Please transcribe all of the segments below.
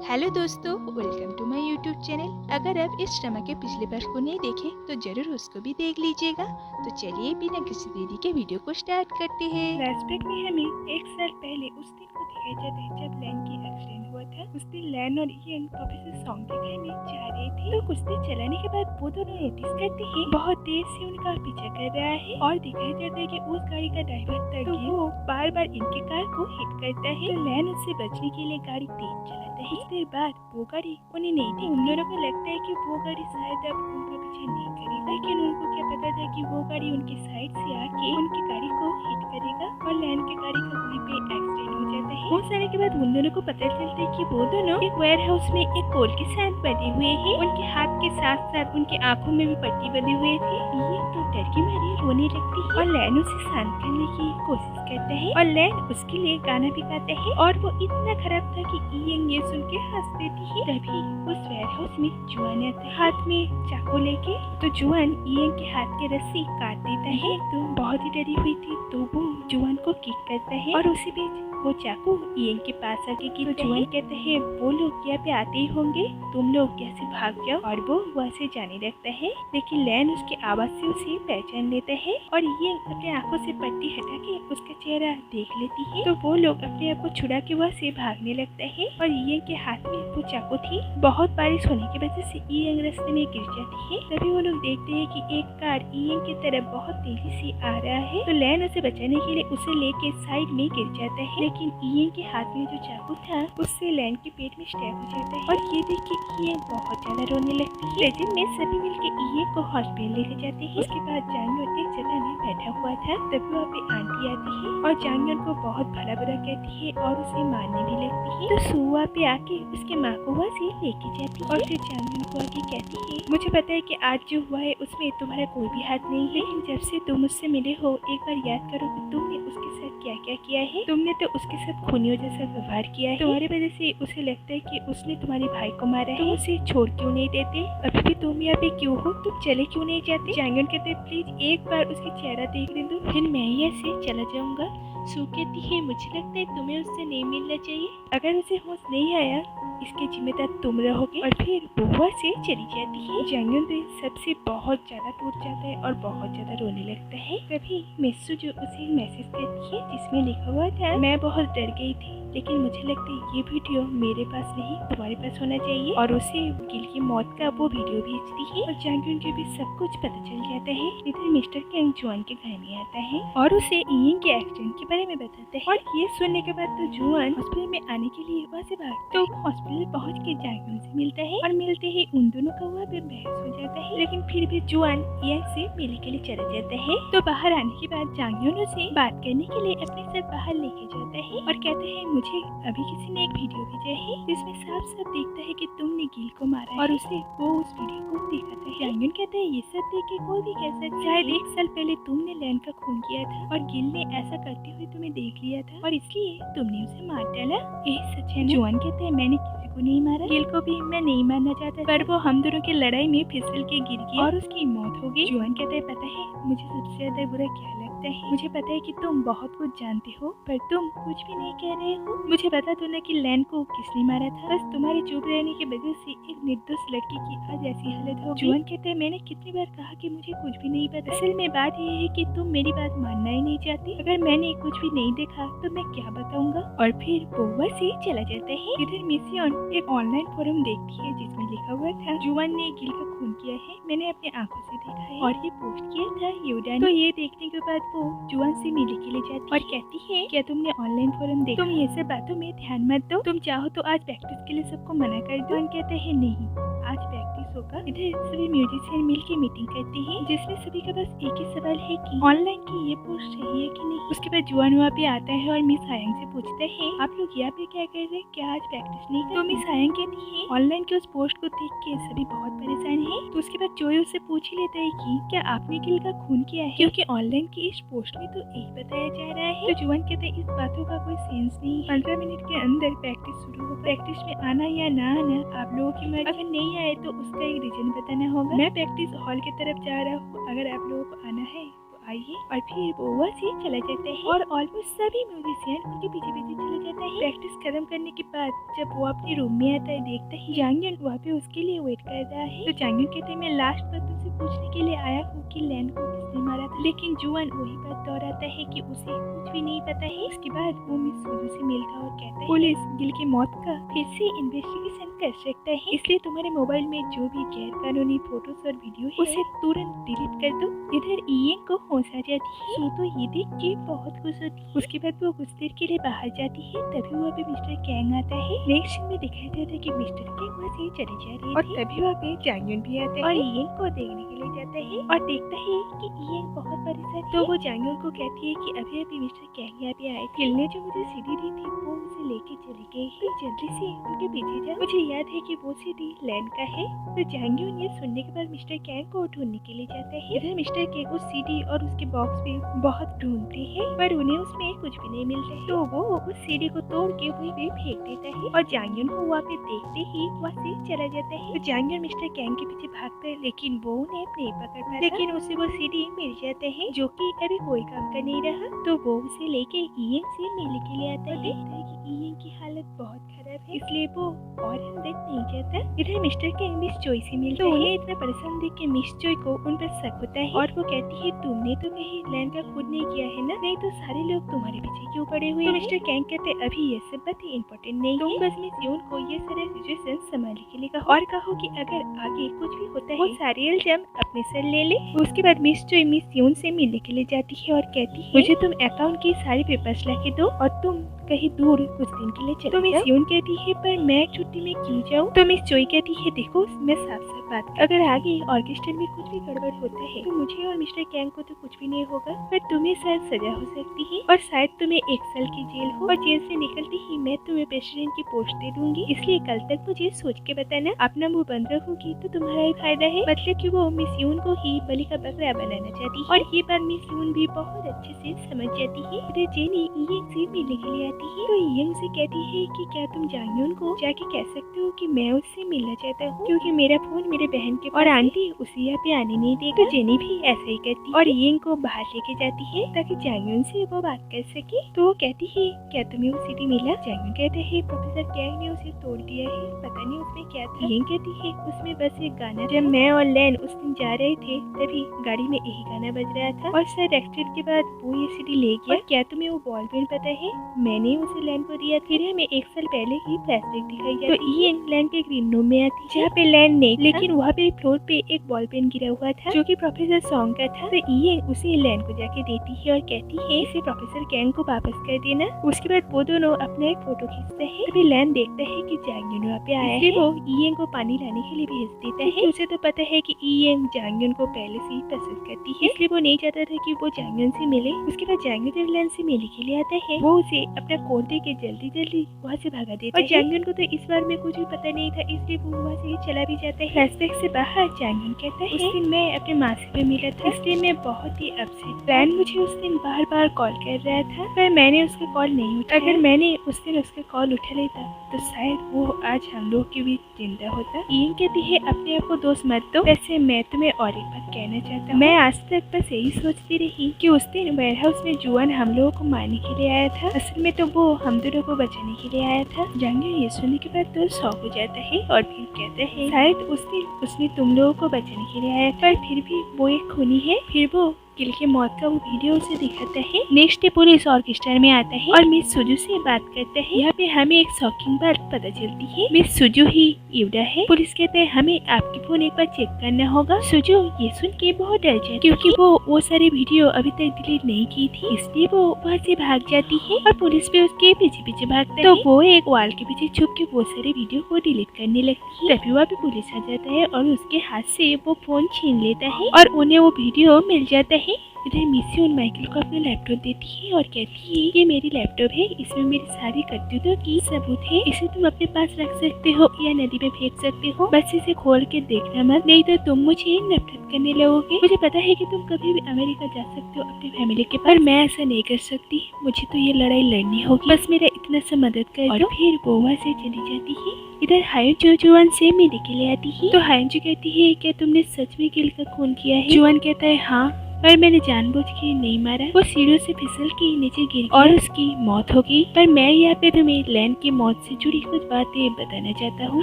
Hello दोस्तों, welcome to my YouTube channel. अगर आप इस ड्रामा के पिछले पार्ट को नहीं देखे तो जरूर उसको भी देख लीजिएगा। तो चलिए बिना किसी देरी के वीडियो को स्टार्ट करते हैं। फ्लैशबैक में हमें 1 साल पहले उस दिन को दिखाया जाता है जब लैन की एक्सीडेंट हुआ था। उस दिन लैन और इयन प्रोफेसर सॉन्ग के घर में जा रहे थे तो कुछ देर चलाने के बाद वो दोनों नोटिस करते हैं बहुत देर से उनका पीछा कर रहा है और दिखाया जाता है कि उस गाड़ी का ड्राइवर तक वो बार बार इनके कार को हिट करता है। तो लैन उससे बचने के लिए गाड़ी तेज चलाता है। कुछ देर बाद वो गाड़ी उन्हें नहीं थी। उन दोनों को लगता है कि वो गाड़ी शायद अब उनका पीछा नहीं करेगी, लेकिन उनको क्या पता था कि वो गाड़ी उनकी साइड से आके उनकी गाड़ी को हिट करेगा और लैन की गाड़ी का वहीं पे एक्सीडेंट हो जाता है। बहुत सारे के बाद उन दोनों को पता चलता है कि वो दोनों एक वेयर हाउस में एक पोल के साथ बंधे हुए हैं। उनके हाथ के साथ साथ उनकी आंखों में भी पट्टी बंधे हुए थे। ये तो डर की मारी रोने लगती है और लैन उसे शांत करने की कोशिश करता है और लैन उसके लिए गाना भी गाता है और वो इतना खराब था कि इयन ये सुन के हंस देती है। तभी उस वेयर हाउस में जुआन आता है हाथ में चाकू लेके। तो जुआन इयन के हाथ के रस्सी काट देता है। तो बहुत ही डरी हुई थी तो वो जुआन को किक करता है और उसी बीच वो चाकू इयन के पास आके की। तो जुआन कहता है वो लोग यहाँ पे आते ही होंगे, तुम लोग कैसे भाग जाओ। और वो वहाँ से जाने लगता है, लेकिन लैन उसकी आवाज से उसे पहचान लेता है और इयन अपने आंखों से पट्टी हटा के उसका चेहरा देख लेती है। तो वो लोग अपने आप को छुड़ा के वहाँ से भागने लगता है और इयन के हाथ में वो चाकू थी। बहुत बारिश होने की वजह से इयन रास्ते में गिर जाती है। तभी वो लोग देखते हैं कि एक कार इयन की तरफ बहुत तेजी से आ रहा है। तो लैन उसे बचाने के लिए उसे लेके साइड में गिर जाता है, लेकिन इयन के हाथ में जो चाकू था उससे लैन के पेट में स्टैब हो जाता है और ये देख के इयन बहुत ज्यादा रोने लगती है। लेकिन में सभी मिलके इयन को हॉस्पिटल लेके जाते हैं। उसके बाद जांगयोन एक जगह में बैठा हुआ था। तभी वहाँ पे आंटी आती है और जांगयोन को बहुत भला बुरा कहती है और उसे मारने भी लगती है। तो सुआ पे आके उसके माँ को वहाँ से लेके जाती है और फिर जांगयोन को आके कहती है मुझे पता है कि आज जो हुआ है उसमें तुम्हारा कोई भी हाथ नहीं है, लेकिन जब से तुम मुझसे मिले हो एक बार याद करो कि तुमने उसके साथ क्या क्या किया है। तुमने तो उसके साथ खूनियों जैसा व्यवहार किया है। तुम्हारी वजह से उसे लगता है कि उसने तुम्हारे भाई को मारा है। तुम उसे छोड़ क्यों नहीं देते? अभी भी तुम यहाँ पे क्यों हो? तुम चले क्यों नहीं जाते? जांगयोन कहते प्लीज एक बार उसके चेहरा देखने दो, फिर मैं यहाँ से चला जाऊंगा। सू कहती है मुझे लगता है तुम्हें उससे नहीं मिलना चाहिए। अगर उसे होश नहीं आया इसके जिम्मेदार तुम रहोगे। और फिर वो वहाँ से चली जाती है। जांगयोन तो सबसे बहुत ज्यादा टूट जाता है और बहुत ज्यादा रोने लगता है। तभी मिस्सू जो उसे मैसेज करती है जिसमें लिखा हुआ था मैं बहुत डर गई थी, लेकिन मुझे लगता है ये वीडियो मेरे पास नहीं तुम्हारे पास होना चाहिए। और उसे गिल की मौत का वो वीडियो भेजती है और जांगयोन को भी सब कुछ पता चल जाता है। इधर मिस्टर किंग जुआन के घर में आता है और उसे इयन के एक्सीडेंट के बारे में बताता है। और ये सुनने के बाद तो जुआन हॉस्पिटल में आने के लिए वहाँ से भागता है। तो हॉस्पिटल पहुँच के जांगयोन से मिलता है और मिलते ही उन दोनों का वहाँ पे बहस हो जाता है, लेकिन फिर भी जुआन इयन से मिलने के लिए चला जाता है। तो बाहर आने के बाद जांगयोन उसे बात करने के लिए अपने साथ बाहर लेके जाता है और कहते हैं मुझे अभी किसी ने एक वीडियो भेजा है जिसमें साफ साफ दिखता है कि तुमने गिल को मारा है। और उसे वो उस वीडियो को दिखाता है। जांगयोन कहते हैं ये सब देख के कोई भी कह सकता है शायद 1 साल पहले तुमने लैन का खून किया था और गिल ने ऐसा करते हुए तुम्हें देख लिया था और इसलिए तुमने उसे मार डाला। यही सच है ना? जुआन कहते हैं मैंने किसी को नहीं मारा, गिल को भी मैं नहीं मारना चाहता, पर वो हम दोनों की लड़ाई में फिसल के गिर गया और उसकी मौत हो गई। जुआन कहते हैं पता है मुझे सबसे ज्यादा बुरा क्या लगता है? मुझे पता है कि तुम बहुत कुछ जानते हो पर तुम कुछ भी नहीं कह रहे हो। मुझे बता दो ना कि लैन को किसने मारा था। बस तुम्हारे चुप रहने की वजह से एक निर्दोष लड़की की आज ऐसी हालत हो गई। जुआन कहते हैं मैंने कितनी बार कहा कि मुझे कुछ भी नहीं पता। असल में बात ये है कि तुम मेरी बात मानना ही नहीं चाहती। अगर मैंने कुछ भी नहीं देखा तो मैं क्या बताऊंगा। और फिर वो वहाँ से चला जाता है। इधर मिसियन एक ऑनलाइन फोरम देखती है जिसमें लिखा हुआ था जुआन ने गिल का खून किया है, मैंने अपनी आंखों से देखा है और ये पोस्ट किया था योडा ने। तो ये देखने के बाद वो जुआन से मिलने के लिए जाती और कहती है क्या तुमने ऑनलाइन फोरम देखा? तुम ये सब बातों में ध्यान मत दो, तुम चाहो तो आज प्रैक्टिस के लिए सबको मना कर दो। जुआन कहते हैं नहीं आज प्रैक्टिस होगा। इधर सभी म्यूजिशियन मिल के मीटिंग करते हैं जिसमें सभी का बस एक ही सवाल है कि ऑनलाइन की ये पोस्ट सही है कि नहीं। उसके बाद जुआन वहाँ पे आता है और मिस हायंग से पूछता है आप लोग यहाँ पे क्या कर रहे हैं, क्या आज प्रैक्टिस नहीं कर? तो मिस हायंग कहती है ऑनलाइन की उस पोस्ट को देख के सभी बहुत परेशान है। तो उसके बाद जोई उससे पूछ ही लेता है कि क्या आपने गिल का खून किया है, क्योंकि ऑनलाइन की इस पोस्ट में तो यही बताया जा रहा है। तो जुआन कहते हैं इस बातों का कोई सेंस नहीं। 15 मिनट के अंदर प्रैक्टिस शुरू हो, प्रैक्टिस में आना या ना आना आप लोगों की मर्जी। अगर नहीं आए तो उसका एक रीजन बताना होगा। मैं प्रैक्टिस हॉल की तरफ जा रहा हूँ, अगर आप लोगों को आना है आइए। और फिर वो वहाँ से चला जाता है और ऑलमोस्ट सभी म्यूजिशियन उनके पीछे पीछे चला जाता है। प्रैक्टिस खत्म करने के बाद जब वो अपने रूम में आता है, देखता है जांगयन वहाँ पे उसके लिए वेट कर रहा है। तो जांगयन कहते हैं, मैं लास्ट बार तुमसे पूछने के लिए आया हूँ कि लैन को किसने मारा था, लेकिन जुआन वही बात दोहराता है कि उसे कुछ भी नहीं पता है। उसके बाद वो मिस सुजू से मिलता और कहता है पुलिस गिल की मौत का फिर से इन्वेस्टिगेशन कर सकता है, इसलिए तुम्हारे मोबाइल में जो भी गैर कानूनी फोटोज और वीडियो है उसे तुरंत डिलीट कर दो। इधर इयेन को होश आ जाती है। सो तो ये देख के बहुत खुश होती है। उसके बाद वो कुछ देर के लिए बाहर जाती है, तभी वहाँ पे मिस्टर कैंग आता है। नेक्स्ट सीन में दिखाई देता है कि मिस्टर कैंग वहाँ से चले जा रहे हैं और तभी वहाँ पे जांगयन भी आता है और इयेन को देखने के लिए जाता है और देखता है कि इयेन बहुत परेशान है। तो वो जांगयन को कहती है कि अभी अभी मिस्टर कैंग यहाँ पे आए, गिल ने जो मुझे सीढ़ी दी थी वो उसे लेके चली गई है, जल्दी से उनके पीछे जा। मुझे याद है कि वो सीढ़ी लैंड का है। तो जांगयन ये सुनने के बाद मिस्टर कैंग को ढूंढने के लिए जाता है। इधर मिस्टर कैंग उस सीढ़ी और उसके बॉक्स पे बहुत ढूंढते हैं पर उन्हें उसमें कुछ भी नहीं मिलता है। तो वो उस सीढ़ी को तोड़ के वहीं पे फेंक देता है और जांगयन को वहाँ पे देखते ही वहाँ से चला जाता है। तो जांगयन मिस्टर कैंग के पीछे भागता है, लेकिन वो उन्हें नहीं पकड़ पाता, लेकिन उसे वो सीढ़ी मिल जाते हैं जो कि अभी कोई काम का नहीं रहा। तो वो उसे लेके इयेन से मिलने के लिए आता है। देखता है कि इयेन की हालत बहुत खराब है, इसलिए वो और अंदर नहीं जाता। इधर मिस्टर कैंग मिस जॉय से मिलता है। तो उन्हें इतना परेशान देख के मिस जॉय को उन पर शक होता है और वो कहती है तुमने तो कहीं लैंड का खुद नहीं किया है ना, नहीं तो सारे लोग तुम्हारे पीछे क्यों पड़े हुए हैं? तो मिस्टर कैंग कहते अभी ये सब बातें इम्पोर्टेंट नहीं है, बस मिस यून को ये सारा सिचुएशन संभालने के लिए कहो और कहो कि अगर आगे कुछ भी होता है वो सारी इल्जाम अपने सर ले ले। उसके बाद मिस जॉय मिस यून से मिलने के लिए जाती है और कहती है मुझे तुम अकाउंट की सारी पेपर्स ला के दो और तुम कहीं दूर कुछ दिन के लिए चले। तो मिस यून कहती है पर मैं छुट्टी में क्यों जाऊँ? तो मिस जॉय कहती है देखो मैं साफ साफ बात कर, अगर आगे ऑर्केस्ट्रा में कुछ भी गड़बड़ होता है तो मुझे और मिस्टर कैंग को तो कुछ भी नहीं होगा, पर तुम्हें शायद सजा हो सकती है और शायद तुम्हें 1 साल की जेल हो और जेल से निकलते ही मैं तुम्हें प्रेसिडेंट की पोस्ट दे दूंगी, इसलिए कल तक मुझे सोच के बताना। अपना मुंह बंद रखूंगी तो तुम्हारा ही फायदा है। मतलब कि वो मिस यून को ही बलि का बकरा बनाना चाहती है और ये बात मिस यून भी बहुत अच्छे से समझ जाती है। इधर जेनी इयेन से मिलने के लिए आती है। तो इयेन उसे कहती है कि क्या तुम जांगयन को जाके कह सकते हो कि मैं उससे मिलना चाहता हूँ, क्योंकि मेरा फोन मेरे बहन के और आंटी उसे यहाँ पे आने नहीं देगा। तो जेनी भी ऐसा ही करती है और इयेन को बाहर लेके जाती है ताकि जांगयन से वो बात कर सके। तो वो कहती है क्या तुम्हें वो सीढ़ी मिला? जांगयन कहते हैं प्रोफेसर कैंग ने उसे तोड़ दिया है, पता नहीं उसमें क्या था। इयेन कहती है उसमें बस एक गाना, जब मैं और लैन उस दिन जा रहे थे तभी गाड़ी में यही गाना बज रहा था और सर एक्सीडेंट के बाद वो ये सीढ़ी ले गया। क्या तुम्हें वो बॉल पेन पता है? मैंने उसे लैन को दिया। फिर हमें 1 साल पहले ही फ्लैशबैक दिखाई जाती है। तो इयेन लैन के ग्रीन रूम में आती है जहाँ पे लैन ने, लेकिन वहाँ पे फ्लोर पे एक बॉल पेन गिरा हुआ था जो कि प्रोफेसर सॉन्ग का था। तो इयेन उसे लैन को जाके देती है और कहती है इसे प्रोफेसर कैंग को वापस कर देना। उसके बाद वो दोनों अपना एक फोटो खींचते हैं। तभी लैन देखता है कि जांगयन वहाँ पे आया है। वो इयेन को पानी लाने के लिए भेज देता है। उसे तो पता है कि इयेन जांगयन को पहले से ही पसंद करती है, इसलिए वो नहीं चाहता था कि वो जांगयन से मिले। उसके बाद जांगयन जब लैन से मिलने के लिए आता है वो उसे अपना कोट दे के जल्दी जल्दी वहाँ से भगा देता है और जांगयन को तो इस बार में कुछ भी पता नहीं था, इसलिए वो वहाँ से चला भी जाता है। फ्लैशबैक से बाहर जांगयन कहता है उस दिन मैं अपने मासी पे मिला था, इसलिए मैं बहुत ही अपसेट। लैन मुझे उस दिन बार बार कॉल कर रहा था पर मैंने उसका कॉल नहीं उठाया। अगर मैंने उस दिन उसका कॉल उठा लेता तो शायद वो आज हम लोग के बीच जिंदा होता। इयेन कहती है अपने आप को दोष मत दो। वैसे मैं तुम्हें और एक बात कहना चाहता हूँ, मैं आज तक बस यही सोचती रही कि उस दिन वेयर हाउस में जुआन हम लोगों को मारने के लिए आया था, असल में तो वो हम दोनों को बचाने के लिए आया था। जांगयन ये सुनने के बाद तो शॉक हो जाता है और फिर कहता है शायद उस दिन उसने तुम लोगों को बचाने के लिए आया था, पर फिर भी वो एक खूनी है। फिर वो गिल के मौत का वो वीडियो उसे दिखाता है। नेक्स्ट डे पुलिस ऑर्केस्ट्रा में आता है और मिस सुजू से बात करता है। यहाँ पे हमें एक शॉकिंग बात पता चलती है, मिस सुजू ही ईवडा है। पुलिस कहते हैं हमें आपके फोन एक बार चेक करना होगा। सुजू ये सुन के बहुत डर जाती है क्योंकि वो सारी वीडियो अभी तक डिलीट नहीं की थी, इसलिए वो वहाँ से भाग जाती है और पुलिस भी उसके पीछे पीछे भागता है। तो वो एक वॉल के पीछे छुप के वो सारे वीडियो को डिलीट करने लगती है। तभी वहाँ पे पुलिस आ जाता है और उसके हाथ से वो फोन छीन लेता है और उन्हें वो वीडियो मिल जाता है। इधर मिस यून माइकल को अपना लैपटॉप देती है और कहती है ये मेरी लैपटॉप है, इसमें मेरी सारी करतूतों की सबूत है, इसे तुम अपने पास रख सकते हो या नदी में फेंक सकते हो, बस इसे खोल के देखना मत, नहीं तो तुम मुझे नफरत करने लगोगे। मुझे पता है कि तुम कभी भी अमेरिका जा सकते हो अपनी फैमिली के पास, पर मैं ऐसा नहीं कर सकती, मुझे तो ये लड़ाई लड़नी होगी, बस मेरा इतना सा मदद कर दो। और फिर वो वहाँ से चली जाती है। इधर हायोन जुआन से मिलने के लिए आती है। तो हायोन कहती है क्या तुमने सच में गिल का खून किया है? जुआन कहता है हाँ पर मैंने जानबूझ के नहीं मारा। वो सीढ़ियों से फिसल के नीचे गिर गया और उसकी मौत हो गई। पर मैं यहाँ पे तुम्हें लैन की मौत से जुड़ी कुछ बातें बताना चाहता हूँ।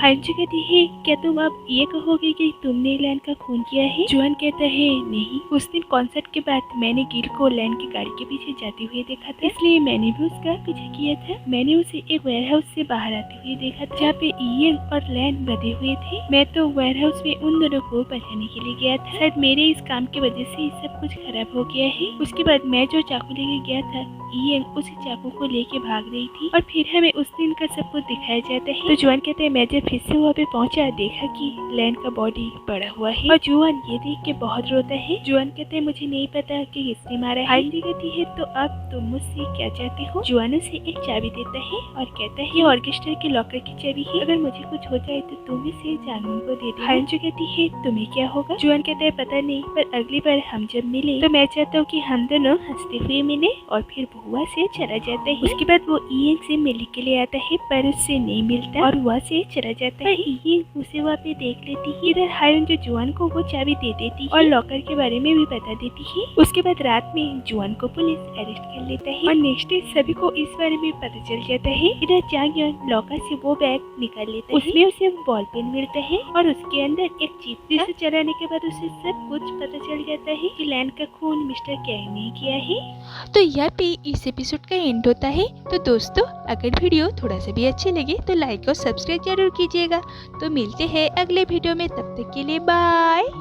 हांजू कहती है, क्या तुम अब ये कहोगे कि तुमने लैन का खून किया है? जुआन कहता है, नहीं। उस दिन कॉन्सर्ट के बाद मैंने गिल को लैन की गाड़ी के पीछे जाते हुए देखा था, इसलिए मैंने भी उसका पीछा किया था। मैंने उसे एक वेयरहाउस से बाहर आते हुए देखा था, जहाँ पे इयन और लैन बंधे हुए थे। मैं तो वेयरहाउस में उन दोनों को बचाने के लिए गया था। शायद मेरे इस काम की वजह से सब कुछ खराब हो गया है। उसके बाद मैं जो चाकू लेके गया था, इयन उसी चाकू को लेके भाग रही थी और फिर हमें उस दिन का सब कुछ दिखाया जाता है। तो जुआन कहते हैं, मैं जब फिर से वहाँ पे पहुंचा, देखा कि लैन का बॉडी पड़ा हुआ है और जुआन ये देख के बहुत रोता है। जुआन कहते हैं, मुझे नहीं पता कि किसने मारा है। हांजी कहती है, तो अब तुम मुझसे क्या चाहती हो? जुआन उसे एक चाबी देता है और कहता है, ये ऑर्केस्ट्रा के लॉकर की चाबी है, अगर मुझे कुछ हो जाए तो तुम इसे जानून को दे दे। हांजी कहती है, तुम्हें क्या होगा? जुआन कहता है, पता नहीं, पर अगली बार हम जब मिले तो मैं चाहता हूँ कि हम दोनों हंसते हुए मिले। और फिर बुआ से चला जाता है। उसके बाद वो इयन से मिलने के लिए आता है, पर उससे नहीं मिलता और वहाँ से चला जाता है। इयन उसे वहाँ पे देख लेती है। इधर हायन जो जुआन को वो चाबी दे देती है और लॉकर के बारे में भी बता देती है। उसके बाद रात में जुआन को पुलिस अरेस्ट कर लेता है और नेक्स्ट डे सभी को इस बारे में पता चल जाता है। इधर चांगयन लॉकर से वो बैग निकाल लेता है, उसमें उसे बॉल पेन मिलता है और उसके अंदर एक चिप, जिसे चलाने के बाद उसे सब कुछ पता चल जाता है कि लैन का खून मिस्टर कैंग ने किया है। तो यहाँ पे इस एपिसोड का एंड होता है। तो दोस्तों, अगर वीडियो थोड़ा सा भी अच्छे लगे तो लाइक और सब्सक्राइब जरूर कीजिएगा। तो मिलते हैं अगले वीडियो में, तब तक के लिए बाय।